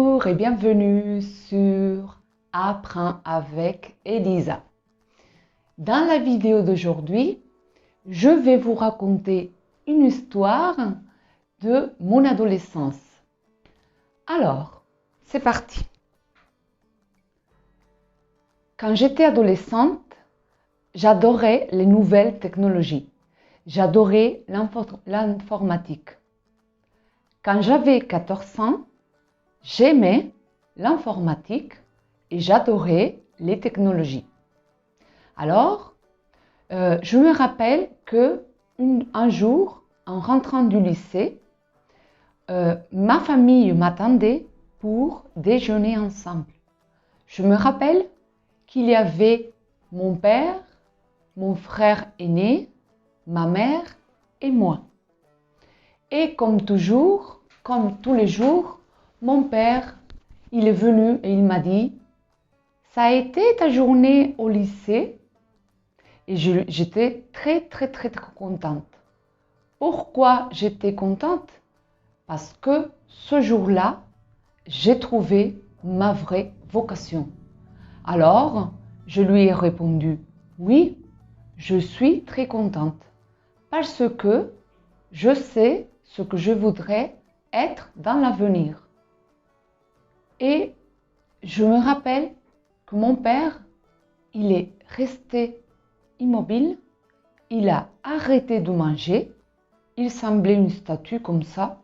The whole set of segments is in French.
Bonjour et bienvenue sur Apprends avec Elisa. Dans la vidéo d'aujourd'hui, je vais vous raconter une histoire de mon adolescence. Alors, c'est parti. Quand j'étais adolescente, j'adorais les nouvelles technologies. J'adorais l'informatique. Quand j'avais 14 ans, j'aimais l'informatique et j'adorais les technologies. Alors, je me rappelle qu'un jour, en rentrant du lycée, ma famille m'attendait pour déjeuner ensemble. Je me rappelle qu'il y avait mon père, mon frère aîné, ma mère et moi. Et comme toujours, comme tous les jours, mon père, il est venu et il m'a dit « Ça a été ta journée au lycée ?» Et j'étais très contente. Pourquoi j'étais contente? Parce que ce jour-là, j'ai trouvé ma vraie vocation. Alors, je lui ai répondu « Oui, je suis très contente parce que je sais ce que je voudrais être dans l'avenir. » Et je me rappelle que mon père, il est resté immobile, il a arrêté de manger, il semblait une statue comme ça,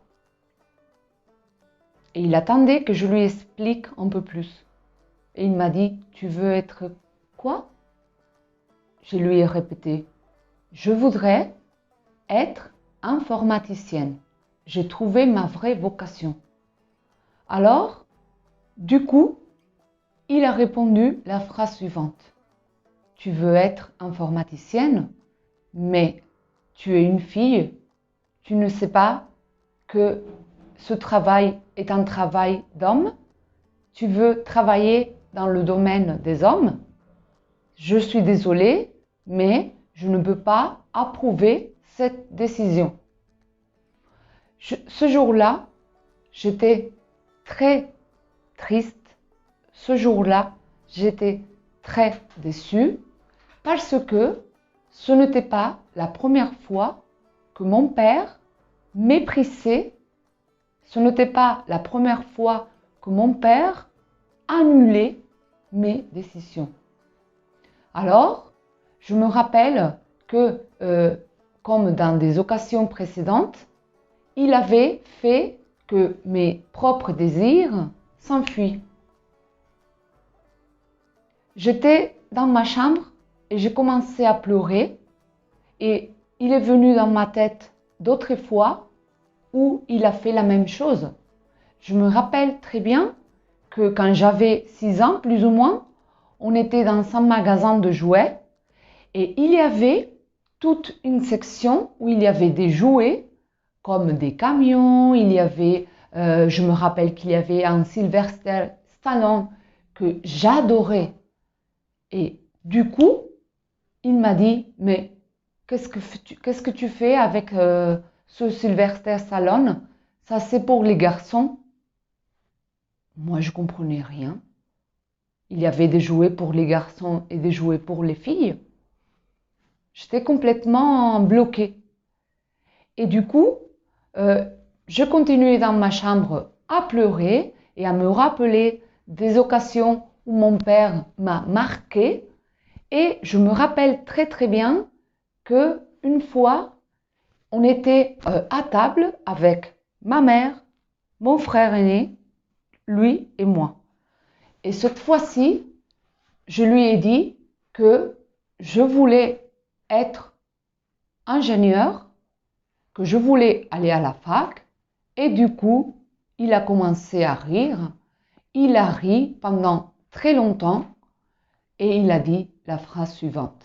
et il attendait que je lui explique un peu plus. Et il m'a dit « Tu veux être quoi ?» Je lui ai répété « Je voudrais être informaticienne. J'ai trouvé ma vraie vocation. » Alors, du coup, il a répondu la phrase suivante. « Tu veux être informaticienne, mais tu es une fille. Tu ne sais pas que ce travail est un travail d'homme. Tu veux travailler dans le domaine des hommes. Je suis désolée, mais je ne peux pas approuver cette décision. » Ce jour-là, j'étais très triste. Ce jour-là, j'étais très déçue parce que ce n'était pas la première fois que mon père méprisait, ce n'était pas la première fois que mon père annulait mes décisions. Alors, je me rappelle que, comme dans des occasions précédentes, il avait fait que mes propres désirs s'enfuient. J'étais dans ma chambre et j'ai commencé à pleurer et il est venu dans ma tête d'autres fois où il a fait la même chose. Je me rappelle très bien que quand j'avais 6 ans, plus ou moins, on était dans un magasin de jouets et il y avait toute une section où il y avait des jouets comme des camions, il y avait, je me rappelle qu'il y avait un Sylvester Stallone que j'adorais. Et du coup, il m'a dit, mais qu'est-ce que tu fais avec ce Sylvester Stallone? Ça c'est pour les garçons. Moi, je ne comprenais rien. Il y avait des jouets pour les garçons et des jouets pour les filles. J'étais complètement bloquée. Et du coup, je continuais dans ma chambre à pleurer et à me rappeler des occasions où mon père m'a marquée. Et je me rappelle très bien qu'une fois, on était à table avec ma mère, mon frère aîné, lui et moi. Et cette fois-ci, je lui ai dit que je voulais être ingénieur, que je voulais aller à la fac. Et du coup, il a commencé à rire. Il a ri pendant très longtemps et il a dit la phrase suivante.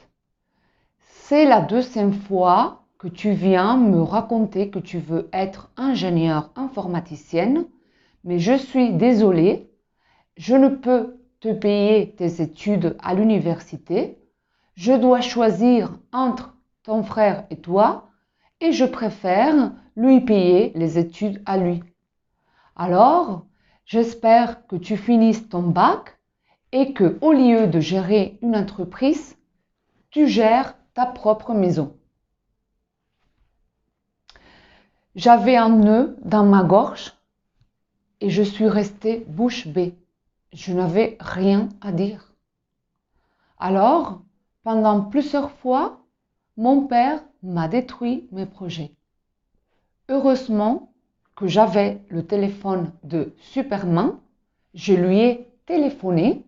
« C'est la deuxième fois que tu viens me raconter que tu veux être ingénieure informaticienne, mais je suis désolée, je ne peux te payer tes études à l'université. Je dois choisir entre ton frère et toi et je préfère lui payer les études à lui. » Alors, J'espère que tu finisses ton bac et que, au lieu de gérer une entreprise, tu gères ta propre maison. J'avais un nœud dans ma gorge et je suis restée bouche bée. Je n'avais rien à dire. Alors, pendant plusieurs fois, mon père m'a détruit mes projets. Heureusement que j'avais le téléphone de Superman, je lui ai téléphoné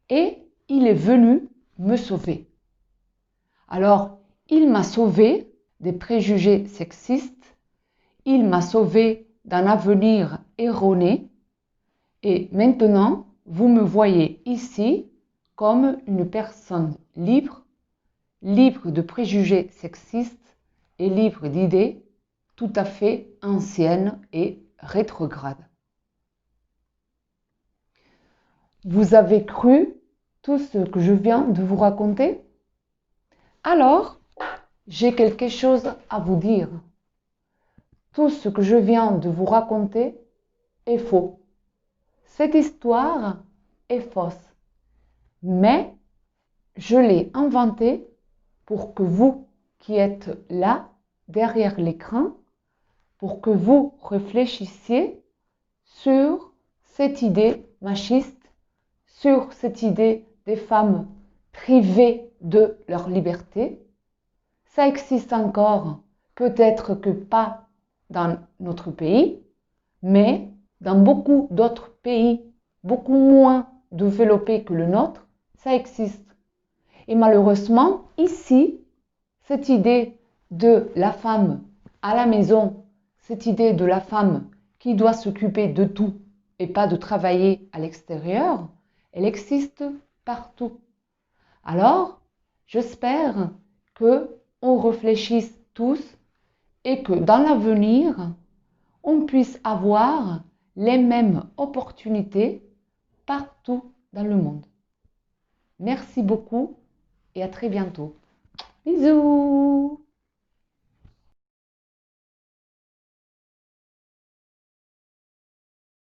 et il est venu me sauver. Alors, il m'a sauvé des préjugés sexistes, il m'a sauvé d'un avenir erroné et maintenant, vous me voyez ici comme une personne libre, libre de préjugés sexistes et libre d'idées tout à fait anciennes et rétrogrades. Vous avez cru tout ce que je viens de vous raconter? Alors, j'ai quelque chose à vous dire. Tout ce que je viens de vous raconter est faux. Cette histoire est fausse. Mais je l'ai inventée pour que vous qui êtes là, derrière l'écran, pour que vous réfléchissiez sur cette idée machiste, sur cette idée des femmes privées de leur liberté. Ça existe encore, peut-être que pas dans notre pays, mais dans beaucoup d'autres pays, beaucoup moins développés que le nôtre, ça existe. Et malheureusement, ici, cette idée de la femme à la maison, cette idée de la femme qui doit s'occuper de tout et pas de travailler à l'extérieur, elle existe partout. Alors, j'espère que on réfléchisse tous et que dans l'avenir, on puisse avoir les mêmes opportunités partout dans le monde. Merci beaucoup et à très bientôt. Bisous!